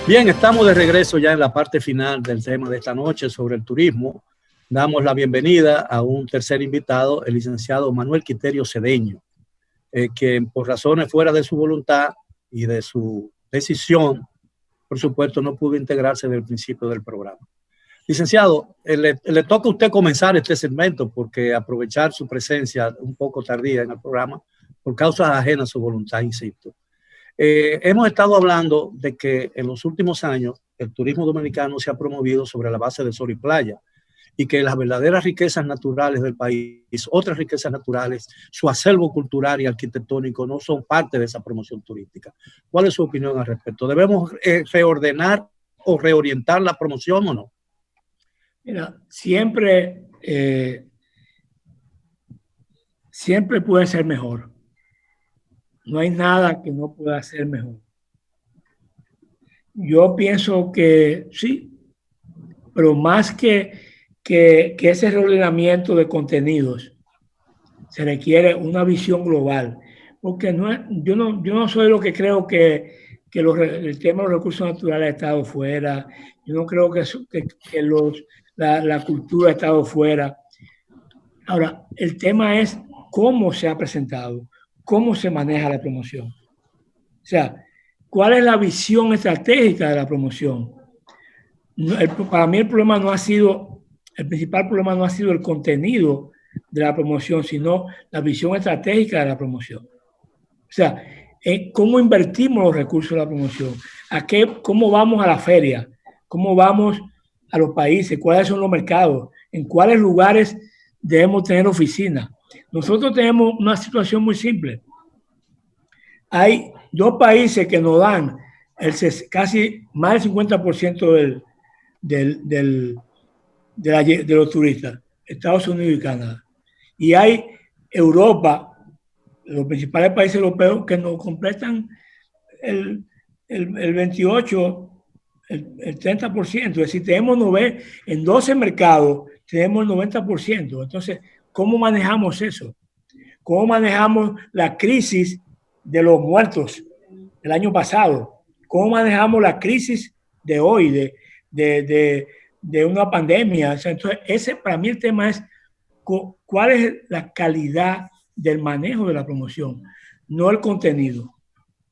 Bien, estamos de regreso ya en la parte final del tema de esta noche sobre el turismo. Damos la bienvenida a un tercer invitado, el licenciado Manuel Quiterio Cedeño, quien por razones fuera de su voluntad y de su decisión, por supuesto, no pudo integrarse desde el principio del programa. Licenciado, le toca a usted comenzar este segmento porque aprovechar su presencia un poco tardía en el programa por causas ajenas a su voluntad, insisto. Hemos estado hablando de que en los últimos años el turismo dominicano se ha promovido sobre la base de sol y playa y que las verdaderas riquezas naturales del país, otras riquezas naturales, su acervo cultural y arquitectónico no son parte de esa promoción turística. ¿Cuál es su opinión al respecto? ¿Debemos reordenar o reorientar la promoción o no? Mira, siempre puede ser mejor. No hay nada que no pueda ser mejor. Yo pienso que sí, pero más que ese reordenamiento de contenidos, se requiere una visión global. Porque yo no soy lo que creo que el tema de los recursos naturales ha estado fuera. Yo no creo que la cultura ha estado fuera. Ahora, el tema es cómo se ha presentado, cómo se maneja la promoción. O sea, ¿cuál es la visión estratégica de la promoción? Para mí el principal problema no ha sido el contenido de la promoción, sino la visión estratégica de la promoción. O sea, cómo invertimos los recursos de la promoción, cómo vamos a la feria, cómo vamos a los países, cuáles son los mercados, en cuáles lugares debemos tener oficinas. Nosotros tenemos una situación muy simple. Hay dos países que nos dan casi más del 50% de los turistas, Estados Unidos y Canadá. Y hay Europa, los principales países europeos, que nos completan el 28%, el 30%. Es decir, tenemos en 12 mercados, tenemos el 90%. Entonces, ¿cómo manejamos eso? ¿Cómo manejamos la crisis de los muertos del año pasado? ¿Cómo manejamos la crisis de hoy, de una pandemia? O sea, entonces, para mí el tema es cuál es la calidad del manejo de la promoción, no el contenido.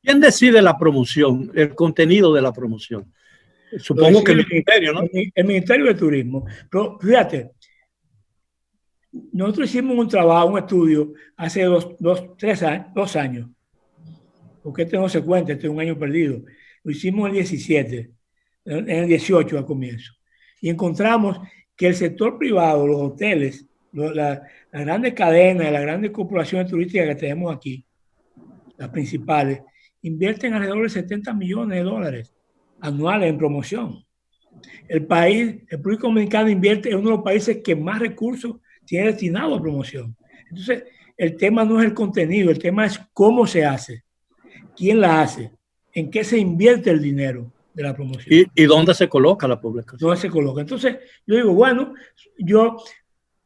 ¿Quién decide la promoción, el contenido de la promoción? Supongo que el Ministerio, ¿no? El Ministerio de Turismo. Pero fíjate, nosotros hicimos un trabajo, un estudio hace 2 años, porque este no se cuenta, este es un año perdido. Lo hicimos en el 17, en el 18 al comienzo. Y encontramos que el sector privado, los hoteles, las grandes cadenas, las grandes corporaciones turísticas que tenemos aquí, las principales, invierten alrededor de 70 millones de dólares anuales en promoción. El público dominicano invierte en uno de los países que más recursos tiene destinado a promoción. Entonces, el tema no es el contenido, el tema es cómo se hace, quién la hace, en qué se invierte el dinero de la promoción. ¿Y dónde se coloca la publicación? ¿Dónde se coloca? Entonces, yo digo, bueno, yo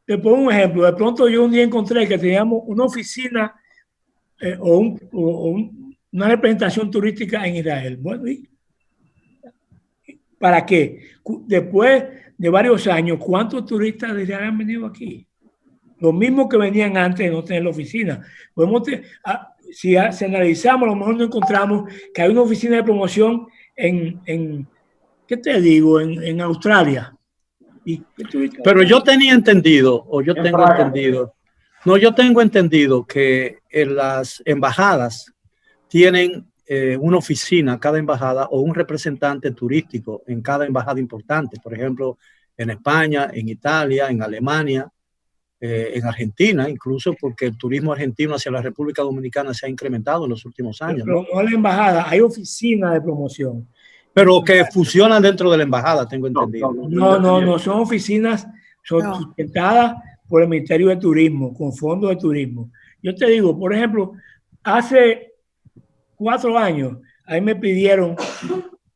te pongo un ejemplo. De pronto yo un día encontré que teníamos una oficina una representación turística en Israel. Bueno, ¿y para qué? Después de varios años, ¿cuántos turistas de Israel han venido aquí? Los mismos que venían antes de no tener la oficina. Si analizamos, a lo mejor no encontramos que hay una oficina de promoción en ¿qué te digo? En Australia. Pero yo tenía entendido, o yo tengo entendido, no, yo tengo entendido que en las embajadas tienen una oficina, cada embajada, o un representante turístico en cada embajada importante. Por ejemplo, en España, en Italia, en Alemania, en Argentina, incluso porque el turismo argentino hacia la República Dominicana se ha incrementado en los últimos años. Pero no en la embajada, hay oficina de promoción. Pero que funcionan dentro de la embajada, tengo entendido. No, son oficinas sustentadas por el Ministerio de Turismo, con fondos de turismo. Yo te digo, por ejemplo, hace 4 años, ahí me pidieron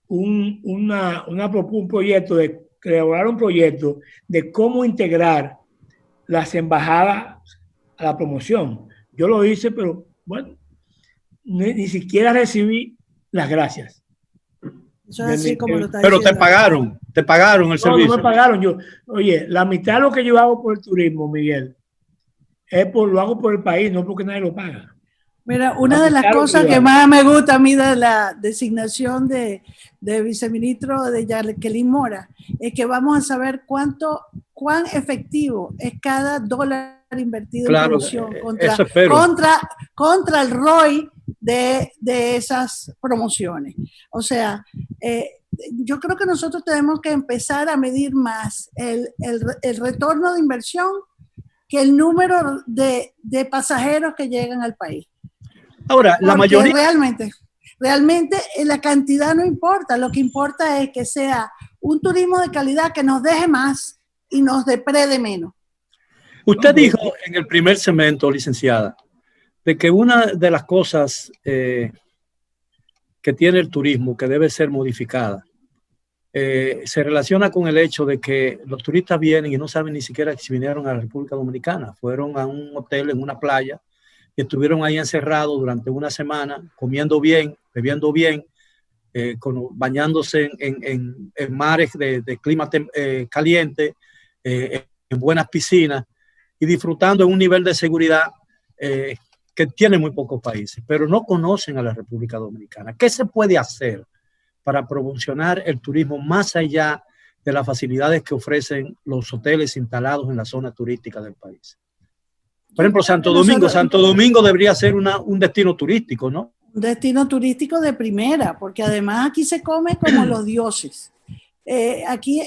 un proyecto de elaborar un proyecto de cómo integrar las embajadas a la promoción. Yo lo hice, pero bueno, ni siquiera recibí las gracias. Eso es así como lo está Pero diciendo. te pagaron el servicio. No me pagaron. Oye, la mitad de lo que yo hago por el turismo, Miguel, lo hago por el país, no porque nadie lo paga. Mira, una de las cosas que más me gusta a mí de la designación de viceministro de Jacqueline Mora es que vamos a saber cuán efectivo es cada dólar invertido en promoción contra el ROI de esas promociones. O sea, yo creo que nosotros tenemos que empezar a medir más el retorno de inversión que el número de pasajeros que llegan al país. Ahora, la mayoría... Realmente la cantidad no importa, lo que importa es que sea un turismo de calidad que nos deje más y nos deprede menos. Usted dijo en el primer segmento, licenciada, de que una de las cosas que tiene el turismo que debe ser modificada se relaciona con el hecho de que los turistas vienen y no saben ni siquiera si vinieron a la República Dominicana. Fueron a un hotel en una playa y estuvieron ahí encerrados durante una semana, comiendo bien, bebiendo bien, bañándose en mares de clima caliente, en buenas piscinas y disfrutando de un nivel de seguridad que tiene muy pocos países, pero no conocen a la República Dominicana. ¿Qué se puede hacer para promocionar el turismo más allá de las facilidades que ofrecen los hoteles instalados en la zona turística del país? Por ejemplo, Santo Domingo debería ser un destino turístico, ¿no? Un destino turístico de primera, porque además aquí se come como los dioses. Aquí,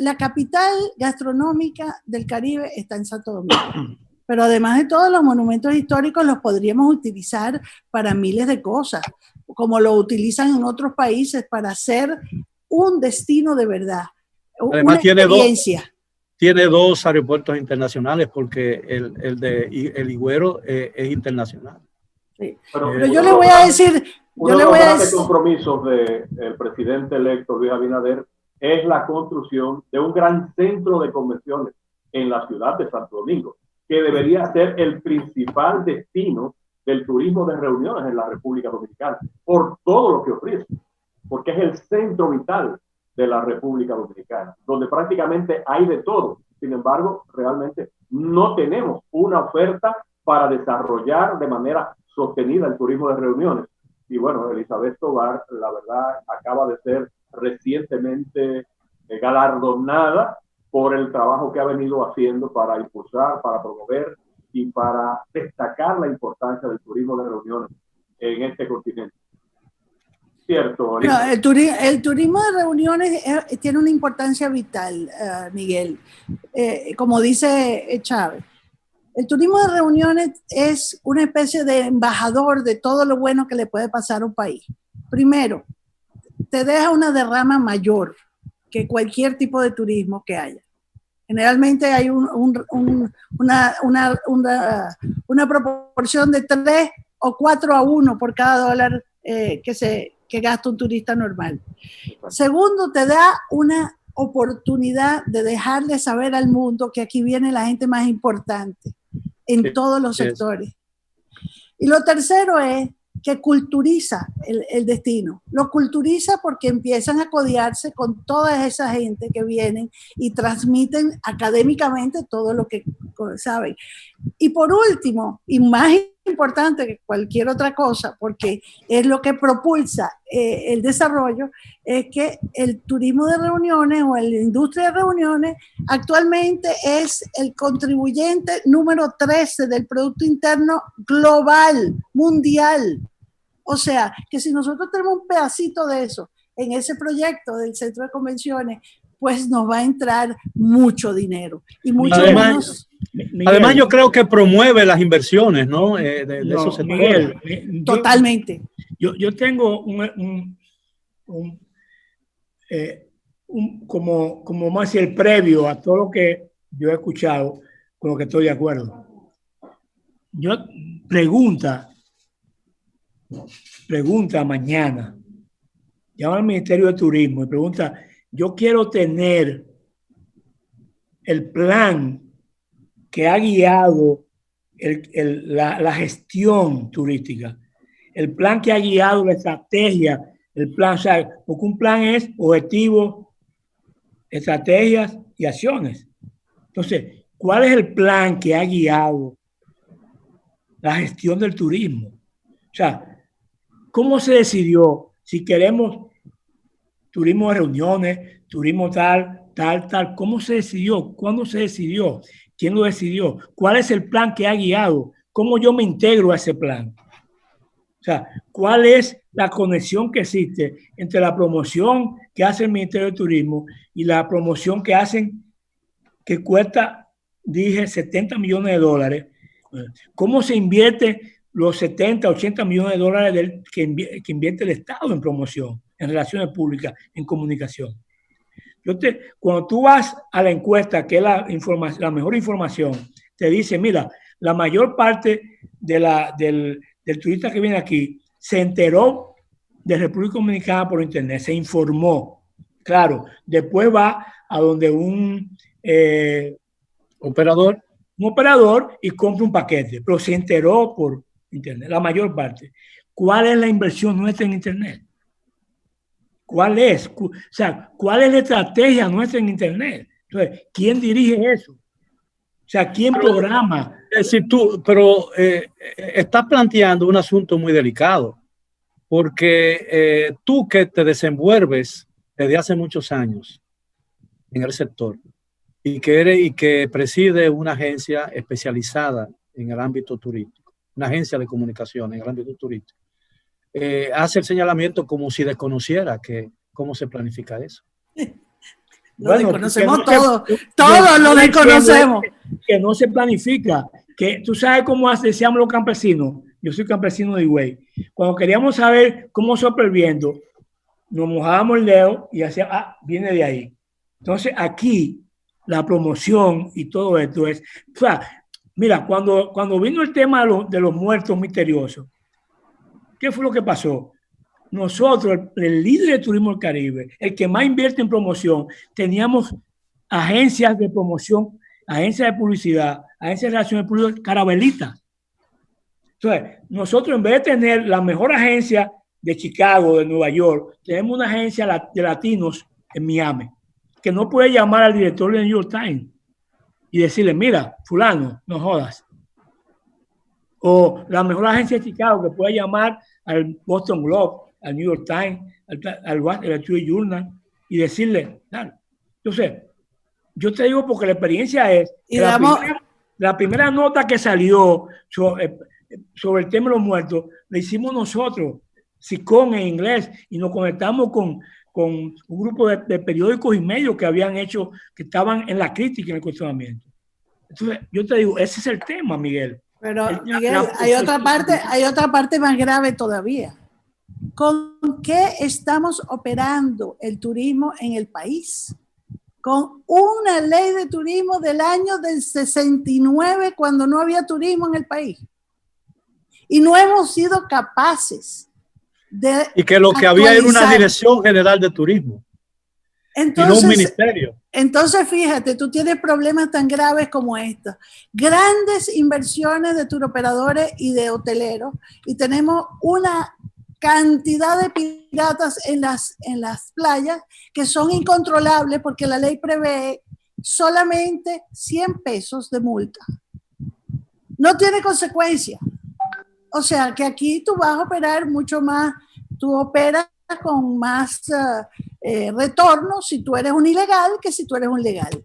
la capital gastronómica del Caribe está en Santo Domingo. Pero además de todos los monumentos históricos los podríamos utilizar para miles de cosas, como lo utilizan en otros países para hacer un destino de verdad, además, una experiencia. Tiene dos aeropuertos internacionales porque el Higüero es internacional. Sí. Pero yo le voy a decir... Uno de los grandes compromisos del presidente electo Luis Abinader es la construcción de un gran centro de convenciones en la ciudad de Santo Domingo, que debería ser el principal destino del turismo de reuniones en la República Dominicana, por todo lo que ofrece, porque es el centro vital de la República Dominicana, donde prácticamente hay de todo. Sin embargo, realmente no tenemos una oferta para desarrollar de manera sostenida el turismo de reuniones. Y bueno, Elizabeth Tovar, la verdad, acaba de ser recientemente galardonada por el trabajo que ha venido haciendo para impulsar, para promover y para destacar la importancia del turismo de reuniones en este continente. Cierto. No, el turismo de reuniones tiene una importancia vital, Miguel. Como dice Chávez, el turismo de reuniones es una especie de embajador de todo lo bueno que le puede pasar a un país. Primero, te deja una derrama mayor que cualquier tipo de turismo que haya. Generalmente hay una proporción de 3 o 4-1 por cada dólar que gasta un turista normal. Segundo, te da una oportunidad de dejarle saber al mundo que aquí viene la gente más importante en todos los sectores. Y lo tercero es que culturiza el destino. Lo culturiza porque empiezan a codearse con toda esa gente que vienen y transmiten académicamente todo lo que saben. Y por último, y más importante que cualquier otra cosa, porque es lo que propulsa el desarrollo, es que el turismo de reuniones o la industria de reuniones actualmente es el contribuyente número 13 del Producto Interno Global, mundial. O sea, que si nosotros tenemos un pedacito de eso en ese proyecto del centro de convenciones, pues nos va a entrar mucho dinero. Y mucho menos... Además, yo creo que promueve las inversiones, ¿no? De esos sectores. Miguel, totalmente. Yo tengo como más el previo a todo lo que yo he escuchado, con lo que estoy de acuerdo. Pregunta mañana, llama al Ministerio de Turismo y pregunta, yo quiero tener el plan que ha guiado la gestión turística, el plan que ha guiado la estrategia El plan, o sea, porque un plan es objetivos, estrategias y acciones. Entonces, ¿cuál es el plan que ha guiado la gestión del turismo? O sea, ¿cómo se decidió si queremos turismo de reuniones, turismo tal? ¿Cómo se decidió? ¿Cuándo se decidió? ¿Quién lo decidió? ¿Cuál es el plan que ha guiado? ¿Cómo yo me integro a ese plan? O sea, ¿cuál es la conexión que existe entre la promoción que hace el Ministerio de Turismo y la promoción que hacen, que cuesta, dije, 70 millones de dólares? ¿Cómo se invierte los 70, 80 millones de dólares que invierte el Estado en promoción, en relaciones públicas, en comunicación? Cuando tú vas a la encuesta, que es la mejor información, te dice, mira, la mayor parte del turista que viene aquí se enteró de República Dominicana por internet, se informó. Claro, después va a donde un operador y compra un paquete, pero se enteró por internet, la mayor parte. ¿Cuál es la inversión nuestra en internet? ¿Cuál es? O sea, ¿cuál es la estrategia nuestra en internet? Entonces, ¿quién dirige eso? O sea, ¿quién programa? Es decir, estás planteando un asunto muy delicado, porque tú que te desenvuelves desde hace muchos años en el sector y que preside una agencia especializada en el ámbito turístico, una agencia de comunicación en el ámbito turístico, hace el señalamiento como si desconociera cómo se planifica eso. Lo desconocemos todo, todos lo desconocemos. Que no se planifica, que tú sabes cómo decíamos los campesinos. Yo soy campesino de Higüey. Cuando queríamos saber cómo sopla el viento, nos mojábamos el dedo y hacía, viene de ahí. Entonces aquí la promoción y todo esto es, o sea, mira, cuando vino el tema de los muertos misteriosos, ¿qué fue lo que pasó? Nosotros, el líder de Turismo del Caribe, el que más invierte en promoción, teníamos agencias de promoción, agencias de publicidad, agencias de relaciones públicas, carabelitas. Entonces, nosotros en vez de tener la mejor agencia de Chicago, de Nueva York, tenemos una agencia de latinos en Miami, que no puede llamar al director del New York Times y decirle, mira, fulano, no jodas. O la mejor agencia de Chicago que puede llamar al Boston Globe, al New York Times, al Wall Street Journal y decirle, dale. Entonces, yo te digo porque la experiencia es que la primera nota que salió sobre el tema de los muertos, la hicimos nosotros, SICON en inglés, y nos conectamos con un grupo de periódicos y medios que habían hecho, que estaban en la crítica, en el cuestionamiento. Entonces, yo te digo, ese es el tema, Miguel. Pero, Miguel, hay otra parte más grave todavía. ¿Con qué estamos operando el turismo en el país? Con una ley de turismo del año del 69, cuando no había turismo en el país. Y no hemos sido capaces de... Y que lo que había era una dirección general de turismo. Entonces, y no un ministerio. Entonces, fíjate, tú tienes problemas tan graves como estos. Grandes inversiones de turoperadores y de hoteleros. Y tenemos una cantidad de piratas en las playas que son incontrolables porque la ley prevé solamente 100 pesos de multa. No tiene consecuencia. O sea que aquí tú vas a operar mucho más, tú operas con más retorno si tú eres un ilegal que si tú eres un legal.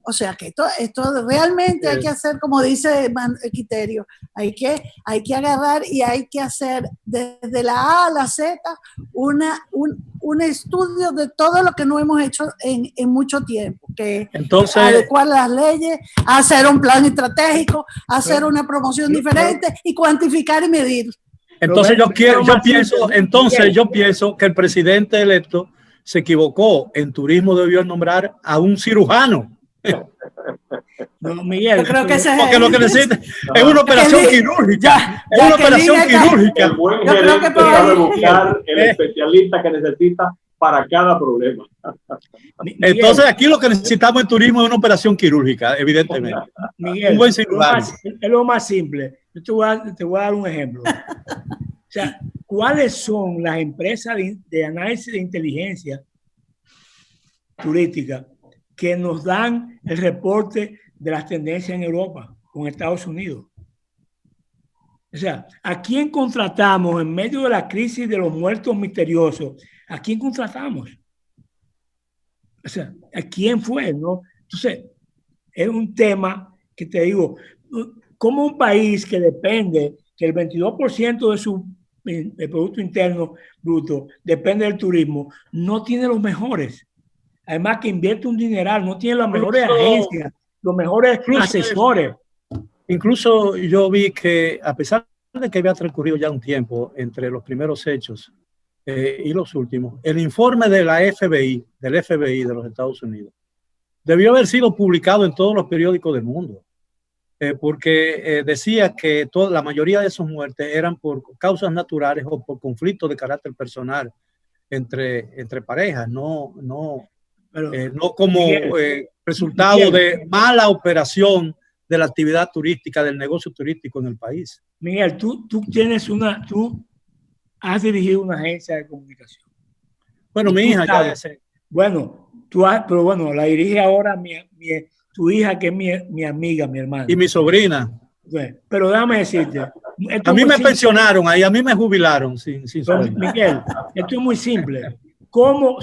O sea que esto realmente hay que hacer, como dice Quiterio, hay que agarrar y hay que hacer desde la A a la Z un estudio de todo lo que no hemos hecho en mucho tiempo, que entonces, adecuar las leyes, hacer un plan estratégico, hacer una promoción diferente y cuantificar y medir. Entonces yo pienso que el presidente electo se equivocó. En turismo debió nombrar a un cirujano. No, Miguel, yo creo que porque lo que necesita es una operación quirúrgica. Es una operación quirúrgica. El buen gerente sabe buscar el especialista que necesita para cada problema. Entonces aquí lo que necesitamos en turismo es una operación quirúrgica, evidentemente. Miguel, un buen cirujano. Es lo más simple. Yo te voy a dar un ejemplo. O sea, ¿cuáles son las empresas de análisis de inteligencia turística que nos dan el reporte de las tendencias en Europa con Estados Unidos? O sea, ¿a quién contratamos en medio de la crisis de los muertos misteriosos? ¿A quién contratamos? O sea, ¿a quién fue? ¿No? Entonces, es un tema que te digo, como un país que depende, que el 22% de su Producto Interno Bruto depende del turismo, no tiene los mejores. Además que invierte un dineral, no tiene las mejores agencias, los mejores asesores. Incluso yo vi que a pesar de que había transcurrido ya un tiempo entre los primeros hechos y los últimos, el informe de la FBI, del FBI de los Estados Unidos, debió haber sido publicado en todos los periódicos del mundo, porque decía que la mayoría de esas muertes eran por causas naturales o por conflictos de carácter personal entre parejas, no como resultado de mala operación de la actividad turística, del negocio turístico en el país. Miguel, tú has dirigido una agencia de comunicación. Bueno, mi hija ya sé. Bueno, pero bueno, la dirige ahora tu hija, que es mi amiga, mi hermana. Y mi sobrina. Pero déjame decirte. A mí me pensionaron ahí, a mí me jubilaron sin sueldo. Miguel, esto es muy simple. ¿Cómo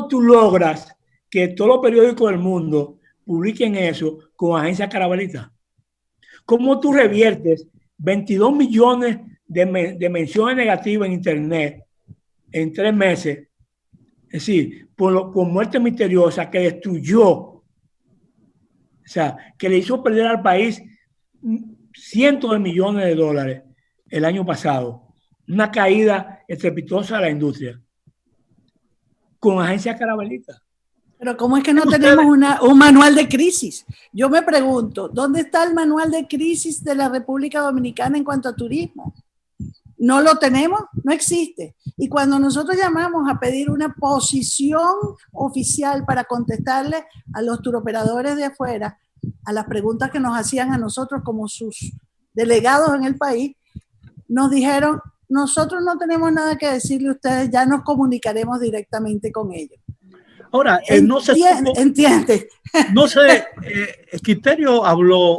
tú logras que todos los periódicos del mundo publiquen eso con Agencia Carabalita? ¿Cómo tú reviertes 22 millones de menciones negativas en Internet en 3 meses? Es decir, por muerte misteriosa que destruyó, o sea, que le hizo perder al país cientos de millones de dólares el año pasado. Una caída estrepitosa de la industria. Con Agencia Carabalita. Pero ¿cómo es que no tenemos un manual de crisis? Yo me pregunto, ¿dónde está el manual de crisis de la República Dominicana en cuanto a turismo? ¿No lo tenemos? No existe. Y cuando nosotros llamamos a pedir una posición oficial para contestarle a los turoperadores de afuera, a las preguntas que nos hacían a nosotros como sus delegados en el país, nos dijeron, nosotros no tenemos nada que decirle a ustedes, ya nos comunicaremos directamente con ellos. Ahora, no sé. Entiende. No sé, Quiterio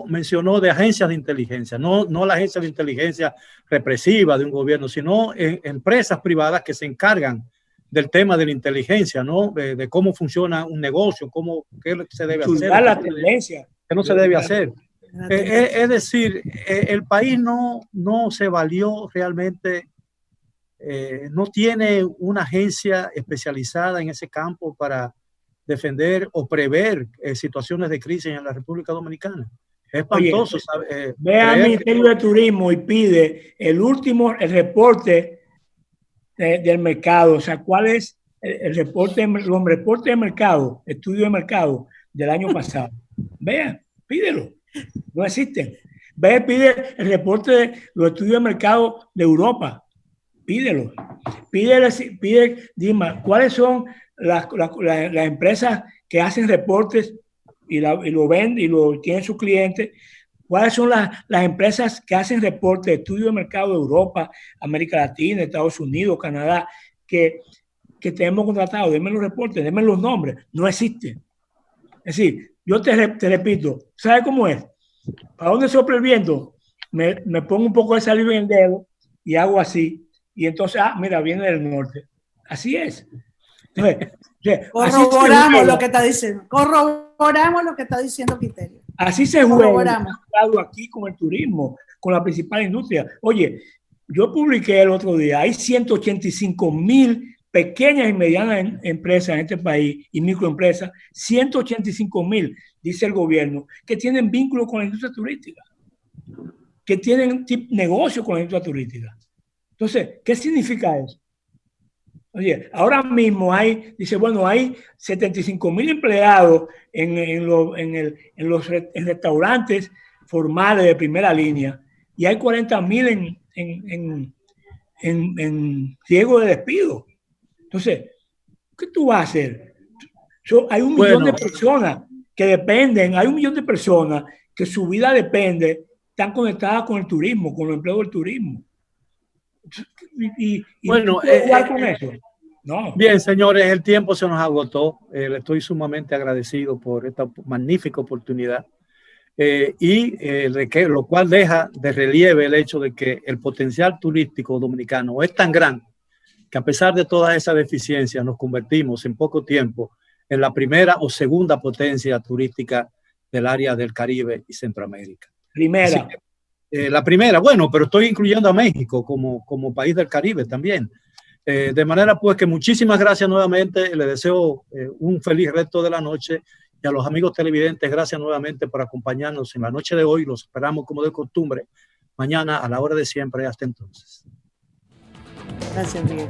mencionó de agencias de inteligencia, no la agencia de inteligencia represiva de un gobierno, sino empresas privadas que se encargan del tema de la inteligencia, ¿no? De cómo funciona un negocio, qué se debe hacer. La tendencia. ¿Qué no se debe hacer? Es decir, el país no se valió realmente. No tiene una agencia especializada en ese campo para defender o prever situaciones de crisis en la República Dominicana. Es espantoso. Ve al Ministerio de Turismo y pide el reporte del mercado. O sea, ¿cuál es los reportes de mercado, estudio de mercado del año pasado? Vea, pídelo. No existen. Pide el reporte de los estudios de mercado de Europa. Pídelo. Dime, ¿cuáles son las empresas que hacen reportes y lo venden y lo tienen sus clientes? ¿Cuáles son las empresas que hacen reportes de estudio de mercado de Europa, América Latina, Estados Unidos, Canadá, que tenemos contratado? Denme los reportes, denme los nombres. No existen. Es decir, yo te repito, ¿sabe cómo es? ¿Para dónde sopla el viento? Me pongo un poco de saliva en el dedo y hago así. Y entonces, mira, viene del norte. Así es. Entonces, corroboramos lo que está diciendo. Corroboramos lo que está diciendo Quiterio. Así se juega aquí con el turismo, con la principal industria. Oye, yo publiqué el otro día, hay 185,000 pequeñas y medianas empresas en este país y microempresas, 185,000, dice el gobierno, que tienen vínculos con la industria turística, que tienen negocio con la industria turística. Entonces, ¿qué significa eso? Oye, ahora mismo hay 75,000 empleados en restaurantes formales de primera línea y hay 40,000 en riesgo de despido. Entonces, ¿qué tú vas a hacer? Hay un millón de personas que dependen, hay un millón de personas que su vida depende, están conectadas con el turismo, con los empleos del turismo. Bueno, jugar con eso. No. Bien, señores, el tiempo se nos agotó. Le estoy sumamente agradecido por esta magnífica oportunidad. Lo cual deja de relieve el hecho de que el potencial turístico dominicano es tan grande que a pesar de todas esas deficiencias nos convertimos en poco tiempo en la primera o segunda potencia turística del área del Caribe y Centroamérica. Primera. La primera, bueno, pero estoy incluyendo a México como país del Caribe también. De manera pues que muchísimas gracias nuevamente, le deseo un feliz resto de la noche y a los amigos televidentes, gracias nuevamente por acompañarnos en la noche de hoy, los esperamos como de costumbre mañana a la hora de siempre, hasta entonces. Gracias, Miguel.